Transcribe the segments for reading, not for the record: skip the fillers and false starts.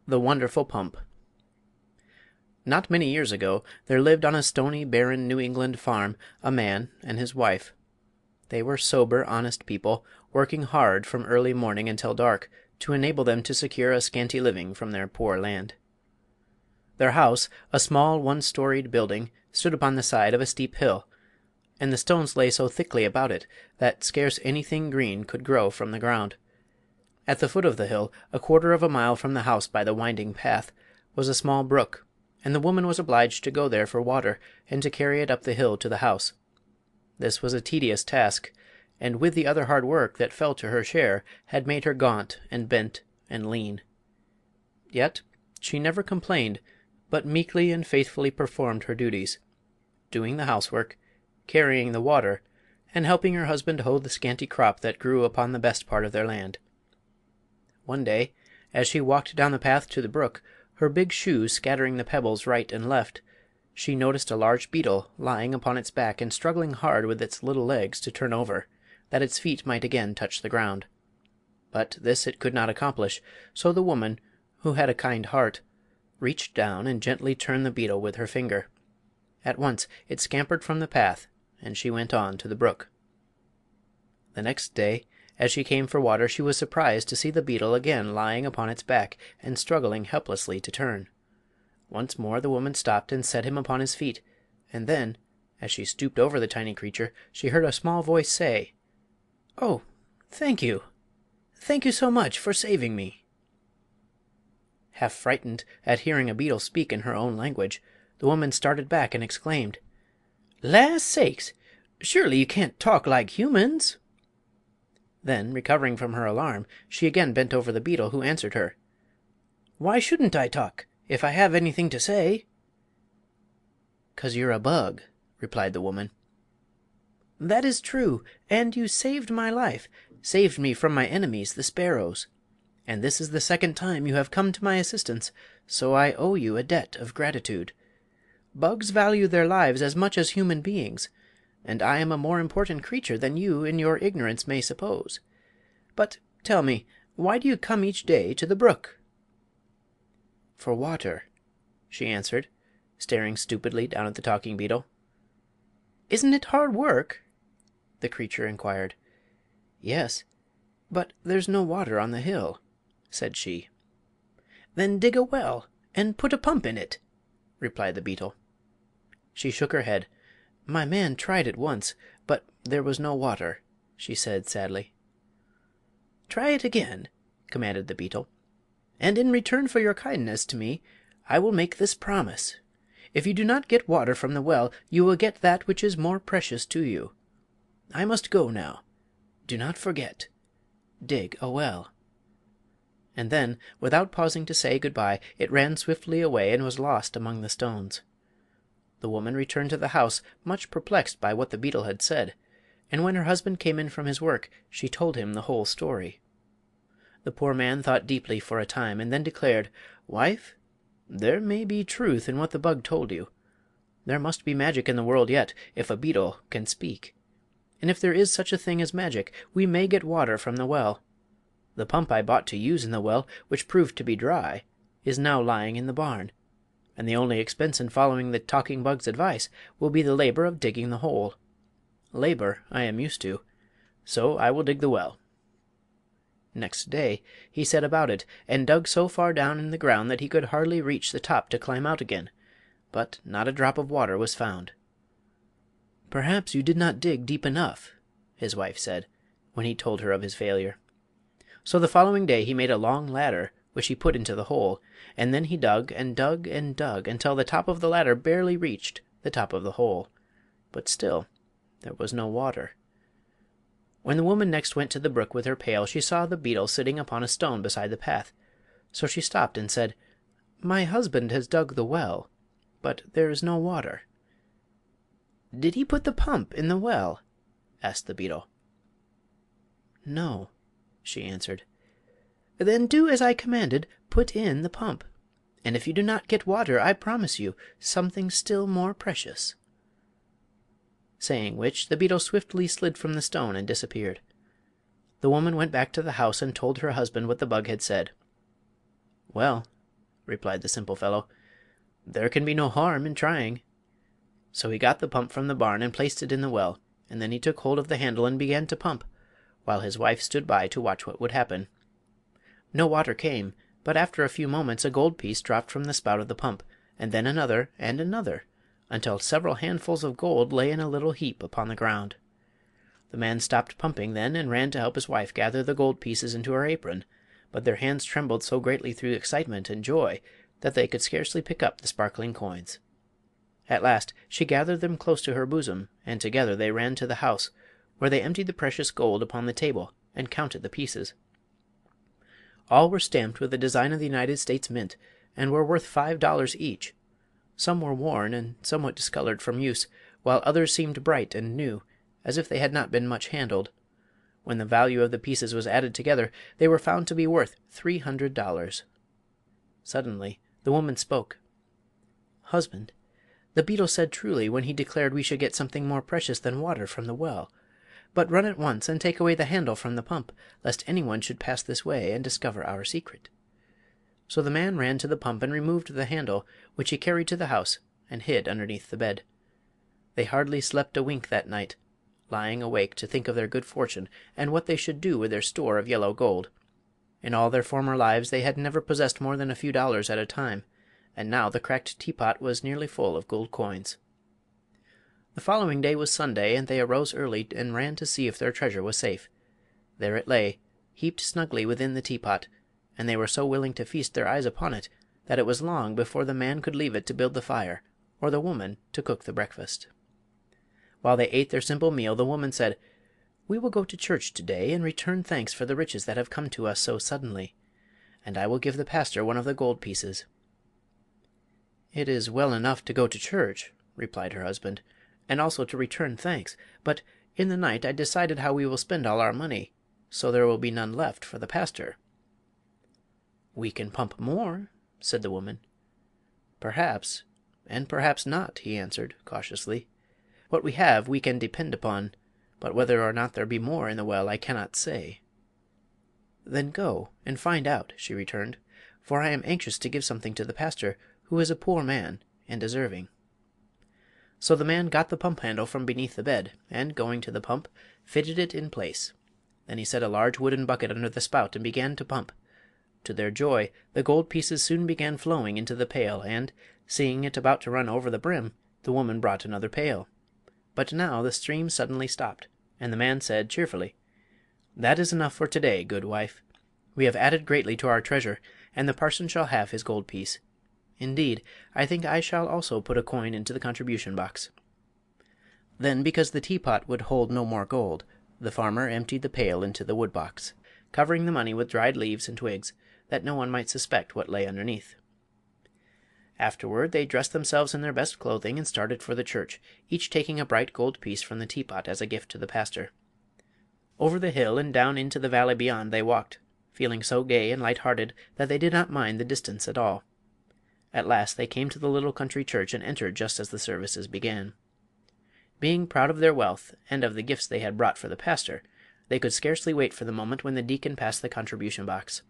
The Wonderful Pump. Not many years ago there lived on a stony, barren New England farm a man and his wife. They were sober, honest people, working hard from early morning until dark to enable them to secure a scanty living from their poor land. Their house, a small one-storied building, stood upon the side of a steep hill, and the stones lay so thickly about it that scarce anything green could grow from the ground. At the foot of the hill, a quarter of a mile from the house by the winding path, was a small brook, and the woman was obliged to go there for water and to carry it up the hill to the house. This was a tedious task, and with the other hard work that fell to her share had made her gaunt and bent and lean. Yet she never complained, but meekly and faithfully performed her duties, doing the housework, carrying the water, and helping her husband hoe the scanty crop that grew upon the best part of their land. One day, as she walked down the path to the brook, her big shoes scattering the pebbles right and left, she noticed a large beetle lying upon its back and struggling hard with its little legs to turn over, that its feet might again touch the ground. But this it could not accomplish, so the woman, who had a kind heart, reached down and gently turned the beetle with her finger. At once it scampered from the path, and she went on to the brook. The next day, as she came for water, she was surprised to see the beetle again lying upon its back and struggling helplessly to turn. Once more the woman stopped and set him upon his feet, and then, as she stooped over the tiny creature, she heard a small voice say, "Oh, thank you! Thank you so much for saving me!" Half frightened at hearing a beetle speak in her own language, the woman started back and exclaimed, "Las' sakes! Surely you can't talk like humans!" Then, recovering from her alarm, she again bent over the beetle, who answered her, "Why shouldn't I talk, if I have anything to say?" "'Cause you're a bug," replied the woman. "That is true, and you saved my life, saved me from my enemies, the sparrows. And this is the second time you have come to my assistance, so I owe you a debt of gratitude. Bugs value their lives as much as human beings, and I am a more important creature than you in your ignorance may suppose. But tell me, why do you come each day to the brook?" "For water," she answered, staring stupidly down at the talking beetle. "Isn't it hard work?" the creature inquired. "Yes, but there's no water on the hill," said she. "Then dig a well and put a pump in it," replied the beetle. She shook her head. "My man tried it once, but there was no water," she said, sadly. "Try it again," commanded the beetle, "and in return for your kindness to me I will make this promise. If you do not get water from the well you will get that which is more precious to you. I must go now. Do not forget. Dig a well." And then, without pausing to say good-bye, it ran swiftly away and was lost among the stones. The woman returned to the house, much perplexed by what the beetle had said, and when her husband came in from his work she told him the whole story. The poor man thought deeply for a time, and then declared, "Wife, there may be truth in what the bug told you. There must be magic in the world yet, if a beetle can speak. And if there is such a thing as magic, we may get water from the well. The pump I bought to use in the well, which proved to be dry, is now lying in the barn, and the only expense in following the talking bug's advice will be the labor of digging the hole. Labor I am used to, so I will dig the well." Next day he set about it, and dug so far down in the ground that he could hardly reach the top to climb out again, but not a drop of water was found. "Perhaps you did not dig deep enough," his wife said, when he told her of his failure. So the following day he made a long ladder, which he put into the hole, and then he dug and dug and dug until the top of the ladder barely reached the top of the hole. But still there was no water. When the woman next went to the brook with her pail she saw the beetle sitting upon a stone beside the path. So she stopped and said, "My husband has dug the well, but there is no water." "Did he put the pump in the well?" asked the beetle. "No," she answered. "Then do as I commanded, put in the pump, and if you do not get water I promise you something still more precious." Saying which, the beetle swiftly slid from the stone and disappeared. The woman went back to the house and told her husband what the bug had said. "Well," replied the simple fellow. "There can be no harm in trying." So he got the pump from the barn and placed it in the well, and then he took hold of the handle and began to pump, while his wife stood by to watch what would happen. No water came, but after a few moments a gold piece dropped from the spout of the pump, and then another and another, until several handfuls of gold lay in a little heap upon the ground. The man stopped pumping then and ran to help his wife gather the gold pieces into her apron, but their hands trembled so greatly through excitement and joy that they could scarcely pick up the sparkling coins. At last she gathered them close to her bosom, and together they ran to the house, where they emptied the precious gold upon the table and counted the pieces. All were stamped with the design of the United States Mint, and were worth $5 each. Some were worn and somewhat discolored from use, while others seemed bright and new, as if they had not been much handled. When the value of the pieces was added together, they were found to be worth $300. Suddenly the woman spoke. "Husband, the beetle said truly when he declared we should get something more precious than water from the well. But run at once and take away the handle from the pump, lest anyone should pass this way and discover our secret." So the man ran to the pump and removed the handle, which he carried to the house and hid underneath the bed. They hardly slept a wink that night, lying awake to think of their good fortune and what they should do with their store of yellow gold. In all their former lives they had never possessed more than a few dollars at a time, and now the cracked teapot was nearly full of gold coins. The following day was Sunday, and they arose early and ran to see if their treasure was safe. There it lay, heaped snugly within the teapot, and they were so willing to feast their eyes upon it that it was long before the man could leave it to build the fire, or the woman to cook the breakfast. While they ate their simple meal, the woman said, "We will go to church today and return thanks for the riches that have come to us so suddenly, and I will give the pastor one of the gold pieces." "It is well enough to go to church," replied her husband, "and also to return thanks, but in the night I decided how we will spend all our money, so there will be none left for the pastor." "We can pump more," said the woman. "Perhaps, and perhaps not," he answered, cautiously. "What we have we can depend upon, but whether or not there be more in the well I cannot say." "Then go and find out," she returned, "for I am anxious to give something to the pastor, who is a poor man and deserving." So the man got the pump handle from beneath the bed, and, going to the pump, fitted it in place. Then he set a large wooden bucket under the spout and began to pump. To their joy, the gold pieces soon began flowing into the pail, and, seeing it about to run over the brim, the woman brought another pail. But now the stream suddenly stopped, and the man said, cheerfully: "That is enough for today, good wife. We have added greatly to our treasure, and the parson shall have his gold piece. Indeed, I think I shall also put a coin into the contribution box." Then, because the teapot would hold no more gold, the farmer emptied the pail into the wood box, covering the money with dried leaves and twigs, that no one might suspect what lay underneath. Afterward they dressed themselves in their best clothing and started for the church, each taking a bright gold piece from the teapot as a gift to the pastor. Over the hill and down into the valley beyond they walked, feeling so gay and light-hearted that they did not mind the distance at all. At last they came to the little country church and entered just as the services began. Being proud of their wealth and of the gifts they had brought for the pastor, they could scarcely wait for the moment when the deacon passed the contribution box.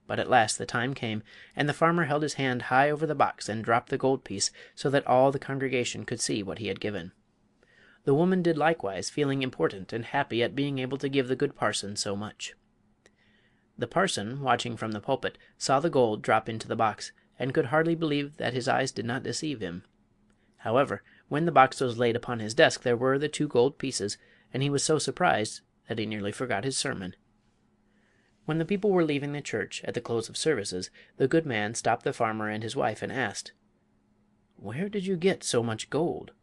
But at last the time came, and the farmer held his hand high over the box and dropped the gold piece so that all the congregation could see what he had given. The woman did likewise, feeling important and happy at being able to give the good parson so much. The parson, watching from the pulpit, saw the gold drop into the box, and could hardly believe that his eyes did not deceive him. However, when the box was laid upon his desk there were the 2 gold pieces, and he was so surprised that he nearly forgot his sermon. When the people were leaving the church at the close of services, the good man stopped the farmer and his wife and asked, "Where did you get so much gold?"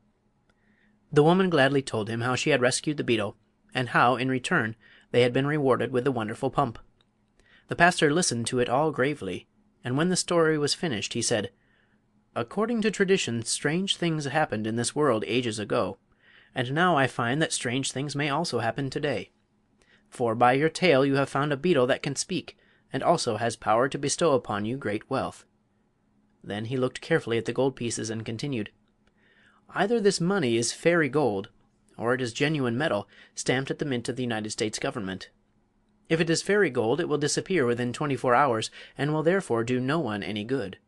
The woman gladly told him how she had rescued the beetle, and how, in return, they had been rewarded with the wonderful pump. The pastor listened to it all gravely, and when the story was finished he said, "According to tradition, strange things happened in this world ages ago, and now I find that strange things may also happen today. For by your tale you have found a beetle that can speak, and also has power to bestow upon you great wealth." Then he looked carefully at the gold pieces and continued, "Either this money is fairy gold, or it is genuine metal, stamped at the mint of the United States government. If it is fairy gold it will disappear within 24 hours, and will therefore do no one any good.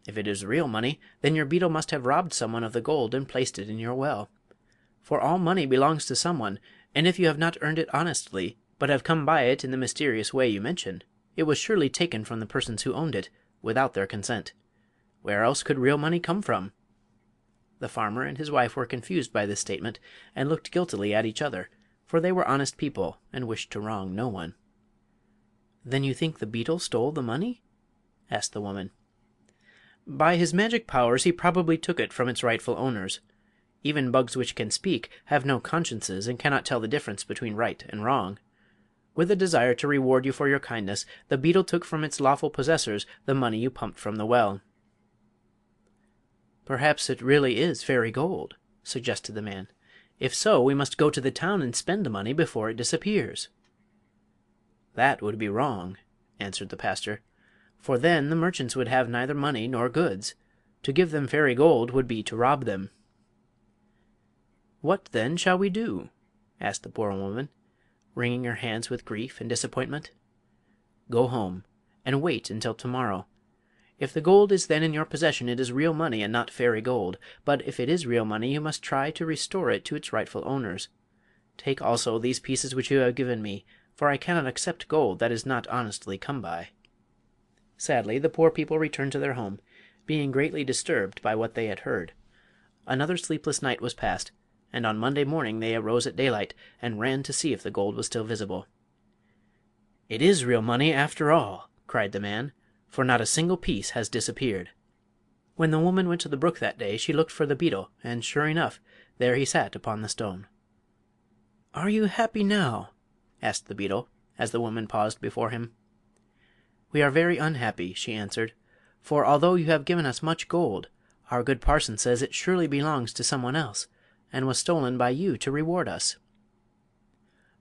If it is real money, then your beetle must have robbed someone of the gold and placed it in your well. For all money belongs to someone, and if you have not earned it honestly, but have come by it in the mysterious way you mention, it was surely taken from the persons who owned it, without their consent. Where else could real money come from?" The farmer and his wife were confused by this statement, and looked guiltily at each other, for they were honest people and wished to wrong no one. "Then you think the beetle stole the money?" asked the woman. "By his magic powers he probably took it from its rightful owners. Even bugs which can speak have no consciences and cannot tell the difference between right and wrong. With a desire to reward you for your kindness, the beetle took from its lawful possessors the money you pumped from the well." "Perhaps it really is fairy gold," suggested the man. "If so, we must go to the town and spend the money before it disappears." "That would be wrong," answered the pastor, "for then the merchants would have neither money nor goods. To give them fairy gold would be to rob them." "What, then, shall we do?" asked the poor woman, wringing her hands with grief and disappointment. "Go home, and wait until tomorrow. If the gold is then in your possession it is real money and not fairy gold, but if it is real money you must try to restore it to its rightful owners. Take also these pieces which you have given me, for I cannot accept gold that is not honestly come by." Sadly the poor people returned to their home, being greatly disturbed by what they had heard. Another sleepless night was passed, and on Monday morning they arose at daylight and ran to see if the gold was still visible. "It is real money, after all," cried the man, "for not a single piece has disappeared." When the woman went to the brook that day she looked for the beetle, and sure enough, there he sat upon the stone. "Are you happy now?" asked the beetle, as the woman paused before him. "We are very unhappy," she answered, "for although you have given us much gold, our good parson says it surely belongs to someone else, and was stolen by you to reward us."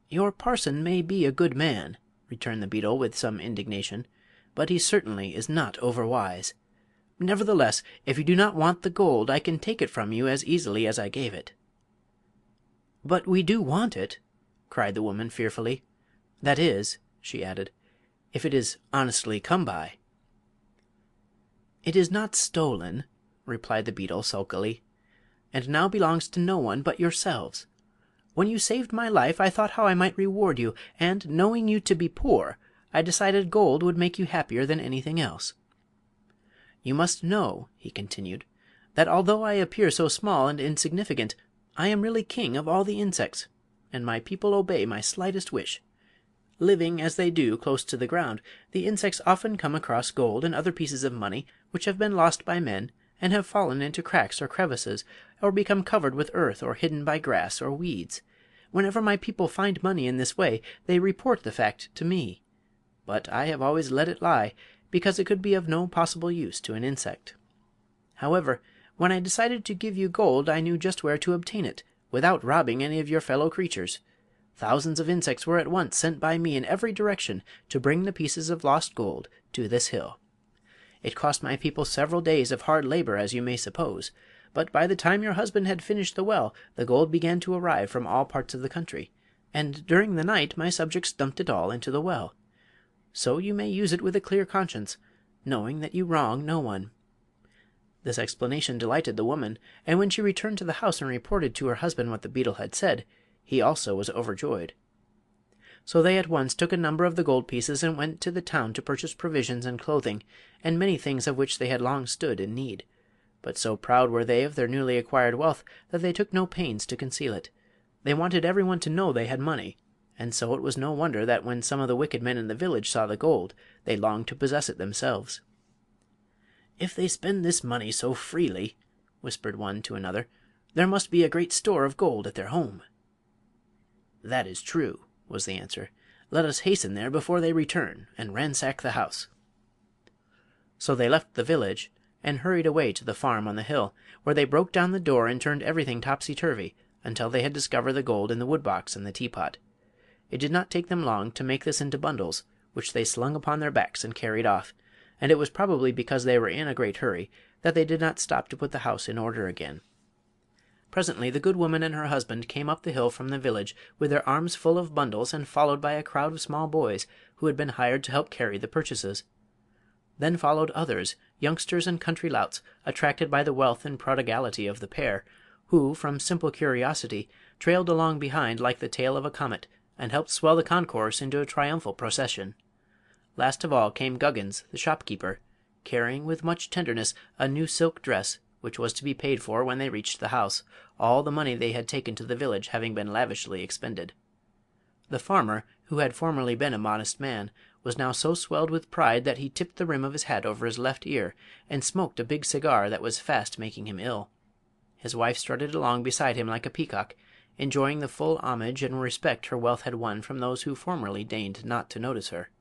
"Your parson may be a good man," returned the beetle with some indignation, "but he certainly is not overwise. Nevertheless, if you do not want the gold I can take it from you as easily as I gave it." "But we do want it," cried the woman fearfully. "That is," she added, "if it is honestly come by." "It is not stolen," replied the beetle sulkily, "and now belongs to no one but yourselves. When you saved my life I thought how I might reward you, and, knowing you to be poor, I decided gold would make you happier than anything else. You must know," he continued, "that although I appear so small and insignificant, I am really king of all the insects, and my people obey my slightest wish. Living, as they do, close to the ground, the insects often come across gold and other pieces of money which have been lost by men and have fallen into cracks or crevices, or become covered with earth or hidden by grass or weeds. Whenever my people find money in this way they report the fact to me, but I have always let it lie, because it could be of no possible use to an insect. However, when I decided to give you gold I knew just where to obtain it, without robbing any of your fellow creatures. Thousands of insects were at once sent by me in every direction to bring the pieces of lost gold to this hill. It cost my people several days of hard labor, as you may suppose, but by the time your husband had finished the well the gold began to arrive from all parts of the country, and during the night my subjects dumped it all into the well. So you may use it with a clear conscience, knowing that you wrong no one." This explanation delighted the woman, and when she returned to the house and reported to her husband what the beetle had said, he also was overjoyed. So they at once took a number of the gold pieces and went to the town to purchase provisions and clothing, and many things of which they had long stood in need. But so proud were they of their newly acquired wealth that they took no pains to conceal it. They wanted everyone to know they had money, and so it was no wonder that when some of the wicked men in the village saw the gold they longed to possess it themselves. "If they spend this money so freely," whispered one to another, "there must be a great store of gold at their home." "That is true," was the answer. "Let us hasten there before they return and ransack the house." So they left the village and hurried away to the farm on the hill, where they broke down the door and turned everything topsy-turvy until they had discovered the gold in the woodbox and the teapot. It did not take them long to make this into bundles, which they slung upon their backs and carried off, and it was probably because they were in a great hurry that they did not stop to put the house in order again. Presently the good woman and her husband came up the hill from the village with their arms full of bundles and followed by a crowd of small boys who had been hired to help carry the purchases. Then followed others, youngsters and country louts, attracted by the wealth and prodigality of the pair, who, from simple curiosity, trailed along behind like the tail of a comet, and helped swell the concourse into a triumphal procession. Last of all came Guggins, the shopkeeper, carrying with much tenderness a new silk dress, which was to be paid for when they reached the house, all the money they had taken to the village having been lavishly expended. The farmer, who had formerly been a modest man, was now so swelled with pride that he tipped the rim of his hat over his left ear, and smoked a big cigar that was fast making him ill. His wife strutted along beside him like a peacock, enjoying the full homage and respect her wealth had won from those who formerly deigned not to notice her,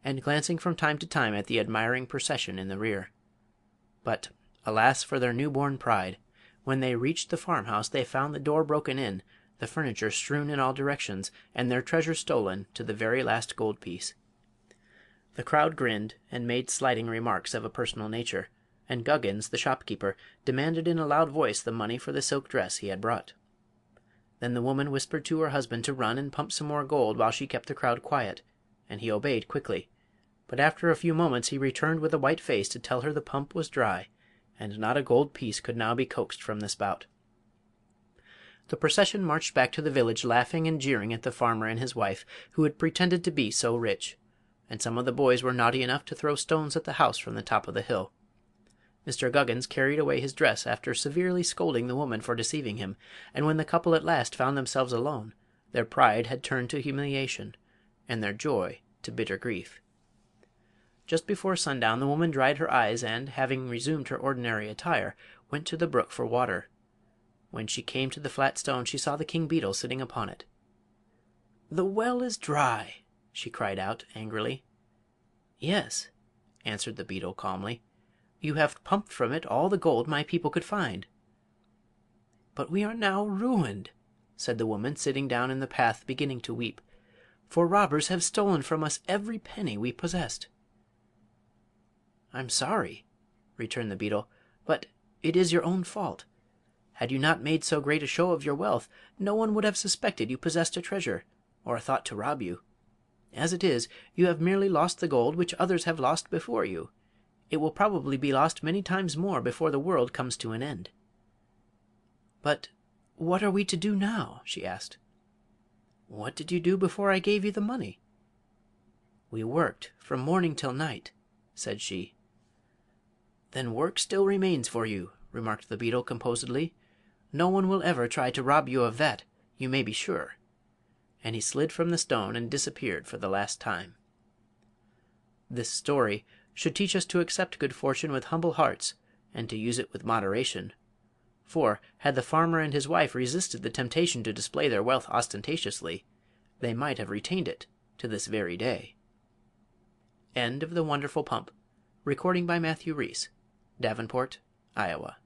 and glancing from time to time at the admiring procession in the rear. But, alas for their new-born pride! When they reached the farmhouse they found the door broken in, the furniture strewn in all directions, and their treasure stolen to the very last gold piece. The crowd grinned and made slighting remarks of a personal nature, and Guggins, the shopkeeper, demanded in a loud voice the money for the silk dress he had brought. Then the woman whispered to her husband to run and pump some more gold while she kept the crowd quiet, and he obeyed quickly. But after a few moments he returned with a white face to tell her the pump was dry, and not a gold piece could now be coaxed from the spout. The procession marched back to the village laughing and jeering at the farmer and his wife, who had pretended to be so rich, and some of the boys were naughty enough to throw stones at the house from the top of the hill. Mr. Guggins carried away his dress after severely scolding the woman for deceiving him, and when the couple at last found themselves alone, their pride had turned to humiliation, and their joy to bitter grief. Just before sundown the woman dried her eyes and, having resumed her ordinary attire, went to the brook for water. When she came to the flat stone she saw the king beetle sitting upon it. "The well is dry!" she cried out, angrily. "Yes," answered the beetle, calmly. "You have pumped from it all the gold my people could find." "But we are now ruined," said the woman, sitting down in the path beginning to weep, "for robbers have stolen from us every penny we possessed." "I'm sorry," returned the beetle, "but it is your own fault. Had you not made so great a show of your wealth, no one would have suspected you possessed a treasure, or thought to rob you. As it is, you have merely lost the gold which others have lost before you. It will probably be lost many times more before the world comes to an end." "But what are we to do now?" she asked. "What did you do before I gave you the money?" "We worked from morning till night," said she. "Then work still remains for you," remarked the beetle, composedly. "No one will ever try to rob you of that, you may be sure." And he slid from the stone and disappeared for the last time. This story should teach us to accept good fortune with humble hearts and to use it with moderation. For, had the farmer and his wife resisted the temptation to display their wealth ostentatiously, they might have retained it to this very day. End of The Wonderful Pump. Recording by Matthew Reese, Davenport, Iowa.